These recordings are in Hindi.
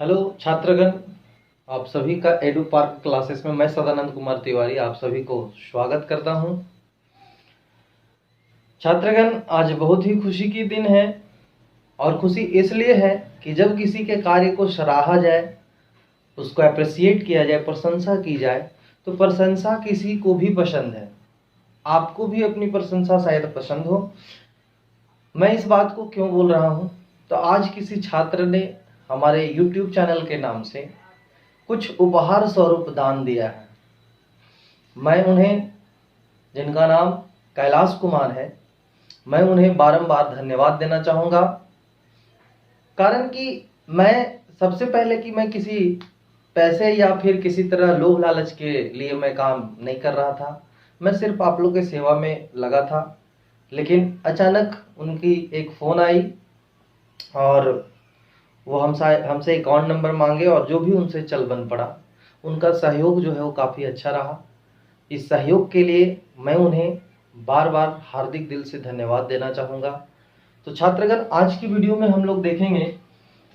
हेलो छात्रगण, आप सभी का एडू पार्क क्लासेस में मैं सदानंद कुमार तिवारी आप सभी को स्वागत करता हूं। छात्रगण, आज बहुत ही खुशी की दिन है और खुशी इसलिए है कि जब किसी के कार्य को सराहा जाए, उसको अप्रिसिएट किया जाए, प्रशंसा की जाए, तो प्रशंसा किसी को भी पसंद है। आपको भी अपनी प्रशंसा शायद पसंद हो। मैं इस बात को क्यों बोल रहा हूं, तो आज किसी छात्र ने हमारे YouTube चैनल के नाम से कुछ उपहार स्वरूप दान दिया है। मैं उन्हें, जिनका नाम कैलाश कुमार है, मैं उन्हें बारंबार धन्यवाद देना चाहूँगा। कारण कि मैं सबसे पहले कि मैं किसी पैसे या फिर किसी तरह लोभ लालच के लिए मैं काम नहीं कर रहा था। मैं सिर्फ आप लोग के सेवा में लगा था। लेकिन अचानक उनकी एक फ़ोन आई और वो हमसे अकाउंट नंबर मांगे और जो भी उनसे चल बन पड़ा। उनका सहयोग जो है वो काफ़ी अच्छा रहा। इस सहयोग के लिए मैं उन्हें बार बार हार्दिक दिल से धन्यवाद देना चाहूँगा। तो छात्रगण, आज की वीडियो में हम लोग देखेंगे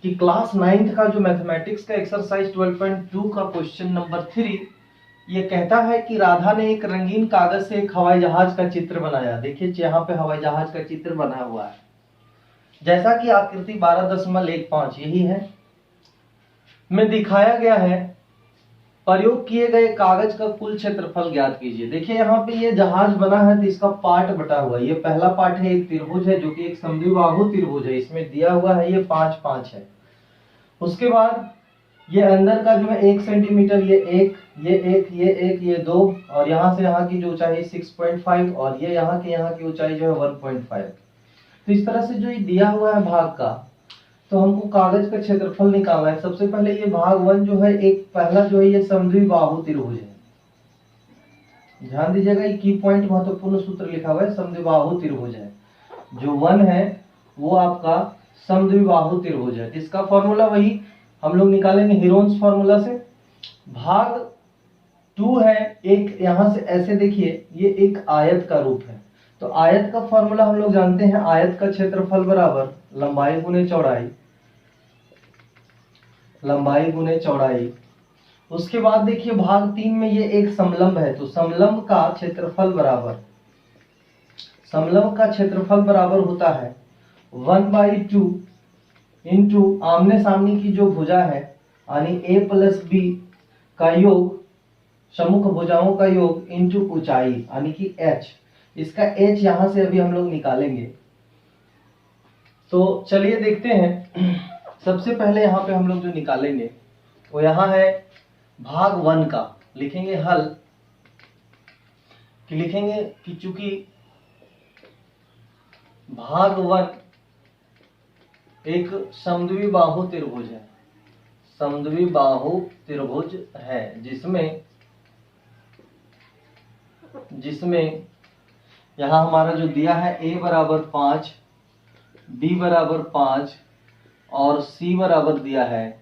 कि क्लास 9th का जो मैथमेटिक्स का एक्सरसाइज 12.2 का क्वेश्चन नंबर 3 ये कहता है कि राधा ने एक रंगीन कागज से एक हवाई जहाज का चित्र बनाया। देखिए यहाँ पे हवाई जहाज का चित्र बना हुआ है, जैसा कि आकृति 12.15 यही है में दिखाया गया है। प्रयोग किए गए कागज का कुल क्षेत्रफल ज्ञात कीजिए। देखिए यहाँ पे ये जहाज बना है तो इसका पार्ट बटा हुआ है। ये पहला पार्ट है, एक त्रिभुज है जो कि एक समद्विबाहु त्रिभुज है। इसमें दिया हुआ है ये 5-5 है। उसके बाद ये अंदर का जो है 1 सेंटीमीटर, ये एक, ये 2 और यहाँ से यहाँ की जो ऊंचाई 6.5 और ये यहाँ की ऊंचाई जो है 1.5। तो इस तरह से जो ये दिया हुआ है भाग का, तो हमको कागज का क्षेत्रफल निकालना है। सबसे पहले ये भाग 1 जो है, एक पहला जो है ये समद्विबाहु त्रिभुज है। ध्यान दीजिएगा, ये की पॉइंट महत्वपूर्ण सूत्र लिखा हुआ है, समद्विबाहु त्रिभुज है। जो 1 है वो आपका समद्विबाहु त्रिभुज है। इसका फॉर्मूला वही हम लोग निकालेंगे हीरोन्स फॉर्मूला से। भाग 2 है, एक यहां से ऐसे देखिए, ये एक आयत का रूप है। तो आयत का फॉर्मूला हम लोग जानते हैं, आयत का क्षेत्रफल बराबर लंबाई गुने चौड़ाई, लंबाई गुने चौड़ाई। उसके बाद देखिए भाग 3 में ये एक समलंब है, तो समलंब का क्षेत्रफल बराबर, समलंब का क्षेत्रफल बराबर होता है 1/2 इंटू आमने सामने की जो भुजा है यानी a प्लस बी का योग, सम्मुख भुजाओं का योग इंटू ऊंचाई यानी कि h। इसका h यहां से अभी हम लोग निकालेंगे। तो चलिए देखते हैं। सबसे पहले यहाँ पे हम लोग जो निकालेंगे वो यहाँ है भाग 1 का। लिखेंगे हल कि लिखेंगे कि चूंकि भाग 1 एक समद्विबाहु त्रिभुज है, समद्विबाहु त्रिभुज है जिसमें यहाँ हमारा जो दिया है a बराबर 5, b बराबर 5 और c बराबर दिया है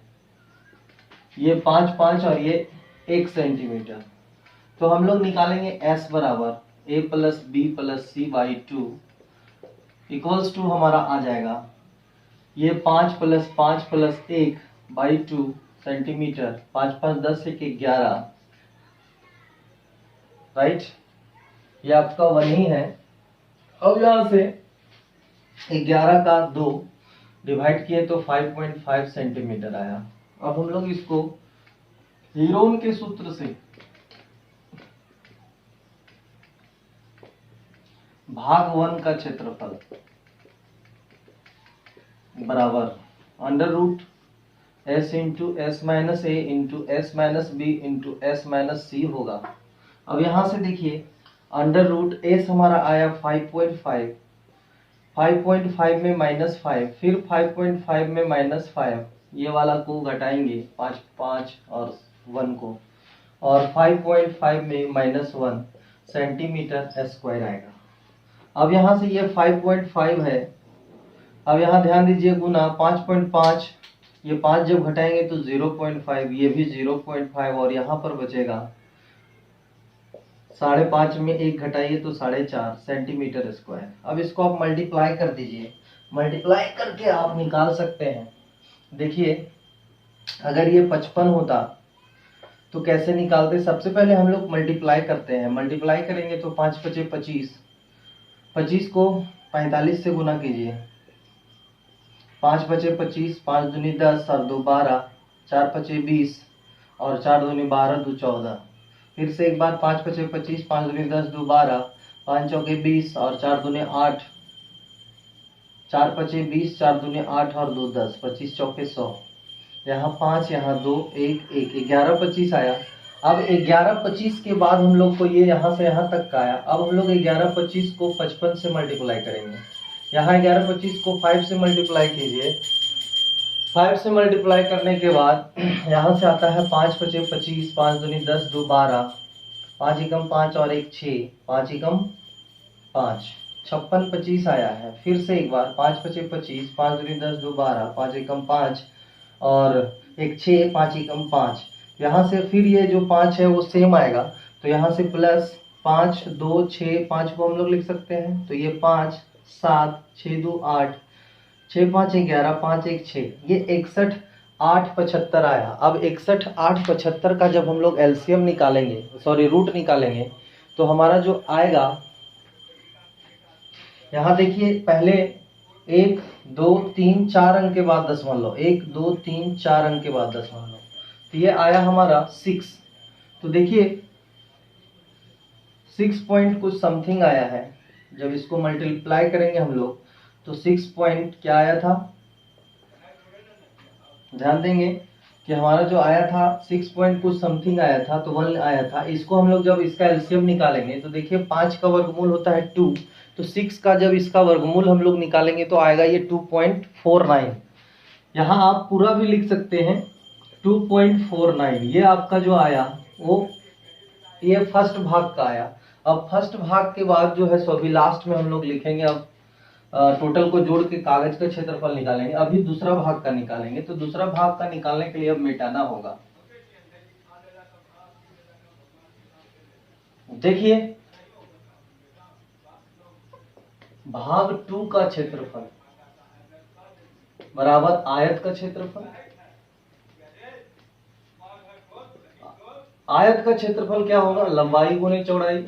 ये 5-5 और ये 1 सेंटीमीटर। तो हम लोग निकालेंगे s बराबर a plus B plus C by 2 equals to हमारा आ जाएगा ये 5 plus 5 plus 1 by 2 centimetre. 5-5 10 1 11, right. ये आपका वही है। अब यहां से 11 का 2 डिवाइड किए तो 5.5 सेंटीमीटर आया। अब हम लोग इसको हीरोन के सूत्र से भाग 1 का क्षेत्रफल बराबर under root s into S minus A into S minus B into S minus C होगा। अब यहां से देखिए अंडर रूट एस हमारा आया 5.5, 5.5 में -5, फिर 5.5 में -5, ये वाला को घटाएंगे 5 और 1 को, और 5.5 में -1 सेंटीमीटर स्क्वायर आएगा। अब यहाँ से ये 5.5 है। अब यहाँ ध्यान दीजिए गुना 5.5, ये 5 जब घटाएंगे तो 0.5, ये भी 0.5 और यहाँ पर बचेगा 5.5 में 1 घटाइए तो 4.5 सेंटीमीटर स्क्वायर। अब इसको आप मल्टीप्लाई कर दीजिए, मल्टीप्लाई करके आप निकाल सकते हैं। देखिए अगर ये 55 होता तो कैसे निकालते? सबसे पहले हम लोग मल्टीप्लाई करते हैं। मल्टीप्लाई करेंगे तो 5 पचे 25, 25 को 45 से गुना कीजिए। 5 पचे 25, 5 दूनी 10 और 2 12, 4 पचे 20 और 4 दूनी 12, 2 14। फिर से एक बार 5 पचे 25, 5 दूनी 10, 2 12, 5 चौके 20 और 4 दूनी 8, 4 पचे 20, 4 दूनी 8 और 2 10, 25 चौके 100। यहाँ 5, यहाँ 2, 1 1, 11 25 आया। अब 11 25 के बाद हम लोग को ये यहाँ से यहाँ तक का आया। अब हम लोग 11 25 को 55 से मल्टीप्लाई करेंगे। यहाँ 11 25 को 5 से मल्टीप्लाई कीजिए। 5 से मल्टीप्लाई करने के बाद यहाँ से आता है 5 पचे 25, 5 दूनी 10, 2 12, 5 एकम 5 और 1 6, 5 एकम 5, 56 25 आया है। फिर से एक बार 5 पचे 25, 5 दूनी 10, 2 12, 5 एकम 5 और 1 6, 5 एकम 5। यहाँ से फिर ये जो 5 है वो सेम आएगा, तो यहाँ से प्लस 5 2 6, 5 को हम लोग लिख सकते हैं। तो ये 5 7 6 2 8, 6 5 11, 5 1 6, ये 61 8 75 आया। अब 61 8 75 का जब हम लोग एलसीएम निकालेंगे, सॉरी रूट निकालेंगे, तो हमारा जो आएगा, यहाँ देखिए पहले 1 2 3 4 अंक के बाद दशमलव, 1 2 3 4 अंक के बाद दशमलव, तो ये आया हमारा 6। तो देखिए 6 पॉइंट कुछ समथिंग आया है। जब इसको मल्टीप्लाई करेंगे हम लोग तो 6 पॉइंट क्या आया था, ध्यान देंगे कि हमारा जो आया था 6 पॉइंट कुछ समथिंग आया था, तो 1 आया था। इसको हम लोग जब इसका एलसीएम निकालेंगे तो देखिए 5 का वर्गमूल होता है 2, तो 6 का जब इसका वर्गमूल हम लोग निकालेंगे तो आएगा ये 2.49। यहाँ आप पूरा भी लिख सकते हैं 2.49। ये आपका जो आया वो ये फर्स्ट भाग का आया। अब फर्स्ट भाग के बाद जो है सो अभी लास्ट में हम लोग लिखेंगे, अब टोटल को जोड़ के कागज का क्षेत्रफल निकालेंगे। अभी दूसरा भाग का निकालेंगे, तो दूसरा भाग का निकालने के लिए अब मिटाना होगा। देखिए भाग 2 का क्षेत्रफल बराबर आयत का क्षेत्रफल। आयत का क्षेत्रफल क्या होगा, लंबाई गुने चौड़ाई।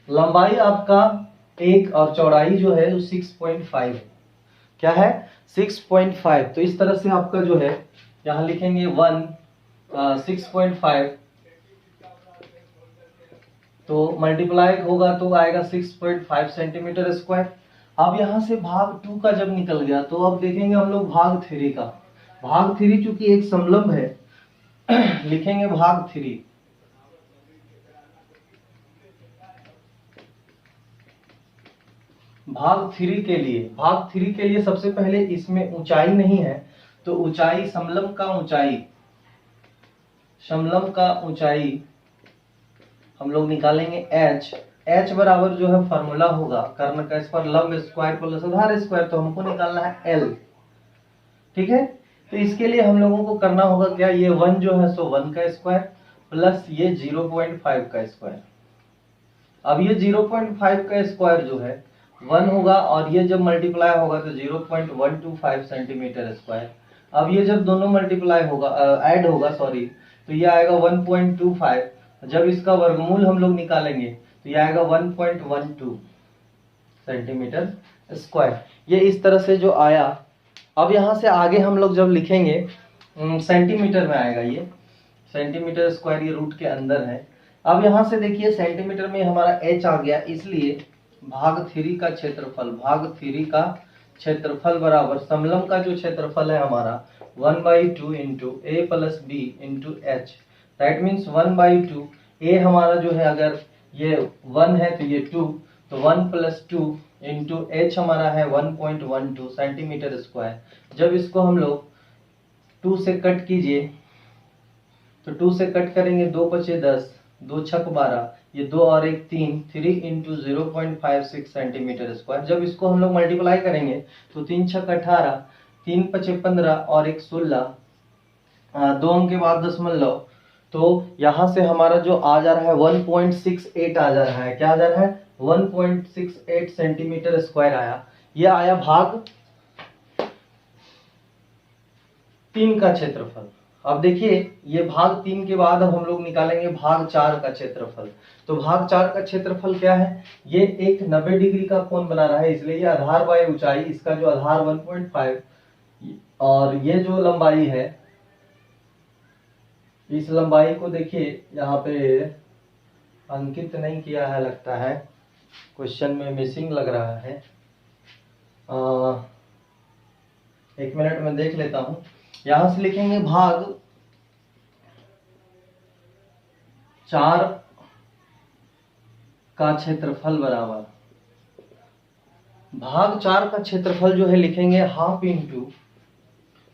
लंबाई आपका 1 और चौड़ाई जो है वो 6.5 है। क्या है, 6.5। तो इस तरह से आपका जो है यहाँ लिखेंगे 6.5, तो मल्टीप्लाई होगा तो आएगा 6.5 सेंटीमीटर स्क्वायर। अब यहाँ से भाग 2 का जब निकल गया तो अब देखेंगे हम लोग भाग 3 का। भाग 3 चूंकि एक समलंब है, लिखेंगे भाग 3। भाग 3 के लिए, भाग 3 के लिए सबसे पहले इसमें ऊंचाई नहीं है, तो ऊंचाई समलंब का ऊंचाई, समलंब का ऊंचाई हम लोग निकालेंगे h। h बराबर जो है फॉर्मूला होगा कर्ण का स्क्वायर लंब स्क्वायर प्लस आधार स्क्वायर, तो हमको निकालना है l। ठीक है, तो इसके लिए हम लोगों को करना होगा क्या, ये 1 जो है सो 1 का स्क्वायर प्लस ये 0.5 का स्क्वायर। अब ये 0.5 का स्क्वायर जो है 1 होगा और ये जब मल्टीप्लाई होगा तो 0.125 सेंटीमीटर स्क्वायर। अब ये जब दोनों मल्टीप्लाई होगा, ऐड होगा सॉरी, तो ये आएगा 1.25। जब इसका वर्गमूल हम लोग निकालेंगे तो ये आएगा 1.12 सेंटीमीटर स्क्वायर। ये इस तरह से जो आया। अब यहाँ से आगे हम लोग जब लिखेंगे सेंटीमीटर में आएगा, ये सेंटीमीटर स्क्वायर, ये रूट के अंदर है। अब यहाँ से देखिए सेंटीमीटर में हमारा h आ गया, इसलिए भाग 3 का क्षेत्रफल, भाग 3 का क्षेत्रफल बराबर समलंब का जो क्षेत्रफल है हमारा 1/2 into A plus B into H. That means 1/2 A हमारा जो है, अगर ये 1 है तो ये 2, तो 1 + 2 इंटू एच हमारा है 1.12 सेंटीमीटर स्क्वायर। जब इसको हम लोग 2 से कट कीजिए तो 2 से कट करेंगे, 2 × 10, 2 × 12, ये 2 और 1 3, 3 इंटू 0.56 सेंटीमीटर स्क्वायर। जब इसको हम लोग मल्टीप्लाई करेंगे तो 3 × 6 = 18, 3 × 5 = 15 और 1 16, 2 अंक के बाद दशमलव, तो यहाँ से हमारा जो आ जा रहा है 1.68 आ जा रहा है। क्या आ जा रहा है, 1.68 सेंटीमीटर स्क्वायर आया। ये आया भाग 3 का क्षेत्रफल। अब देखिए ये भाग 3 के बाद अब हम लोग निकालेंगे भाग 4 का क्षेत्रफल। तो भाग 4 का क्षेत्रफल क्या है, ये एक 90 डिग्री का कोण बना रहा है, इसलिए ये आधार बाय ऊंचाई, इसका जो आधार 1.5 और ये जो लंबाई है, इस लंबाई को देखिए यहाँ पे अंकित नहीं किया है, लगता है क्वेश्चन में मिसिंग लग रहा है। 1 मिनट में देख लेता हूं। यहां से लिखेंगे भाग 4 का क्षेत्रफल बराबर, भाग 4 का क्षेत्रफल जो है लिखेंगे half into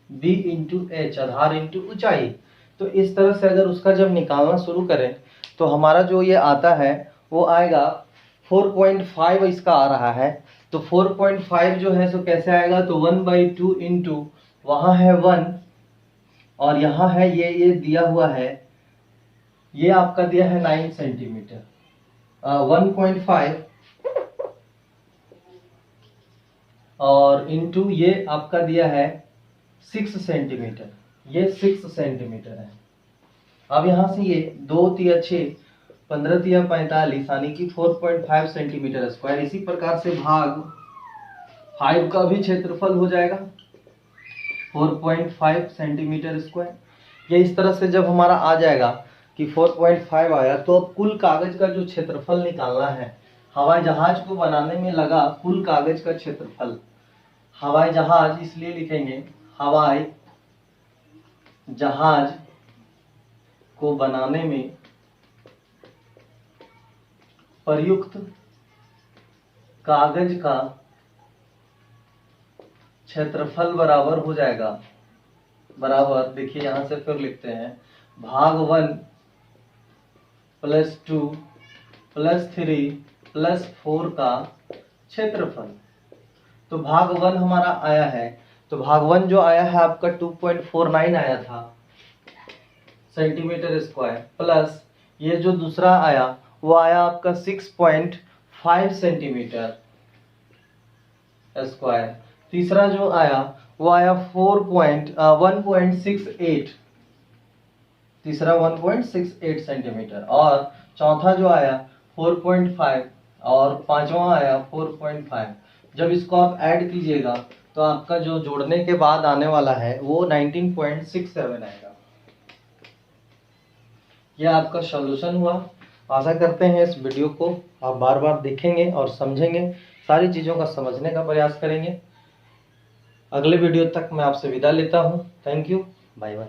B into H, आधार इंटू ऊंचाई। तो इस तरह से अगर उसका जब निकालना शुरू करें तो हमारा जो ये आता है वो आएगा 4.5 इसका आ रहा है। तो 4.5 जो है सो कैसे आएगा, तो 1/2 इंटू वहां है 1 और यहाँ है ये दिया हुआ है, ये आपका दिया है 9 सेंटीमीटर, 1.5 और इंटू ये आपका दिया है 6 सेंटीमीटर, ये 6 सेंटीमीटर है। अब यहाँ से ये 2 तिया 6, 15 तिया 45 यानी कि 4.5 सेंटीमीटर स्क्वायर। इसी प्रकार से भाग 5 का भी क्षेत्रफल हो जाएगा 4.5 सेंटीमीटर स्क्वायर। ये इस तरह से जब हमारा आ जाएगा कि 4.5 आया, तो अब कुल कागज का जो क्षेत्रफल निकालना है, हवाई जहाज को बनाने में लगा कुल कागज का क्षेत्रफल। हवाई जहाज इसलिए लिखेंगे हवाई जहाज को बनाने में प्रयुक्त कागज का क्षेत्रफल बराबर हो जाएगा, बराबर देखिए यहां से फिर लिखते हैं भाग 1 + 2 + 3 + 4 का क्षेत्रफल। तो भाग 1 हमारा आया है, तो भाग 1 जो आया है आपका 2.49 आया था सेंटीमीटर स्क्वायर, प्लस ये जो दूसरा आया वो आया आपका 6.5 सेंटीमीटर स्क्वायर। तीसरा जो आया वो आया 1.68, तीसरा 1.68 सेंटीमीटर, और चौथा जो आया 4.5 और पांचवा आया 4.5। जब इसको आप ऐड कीजिएगा तो आपका जो जोड़ने के बाद आने वाला है वो 19.67 आएगा। यह आपका सॉल्यूशन हुआ। आशा करते हैं इस वीडियो को आप बार बार देखेंगे और समझेंगे, सारी चीज़ों का समझने का प्रयास करेंगे। अगले वीडियो तक मैं आपसे विदा लेता हूँ। Thank you, bye bye.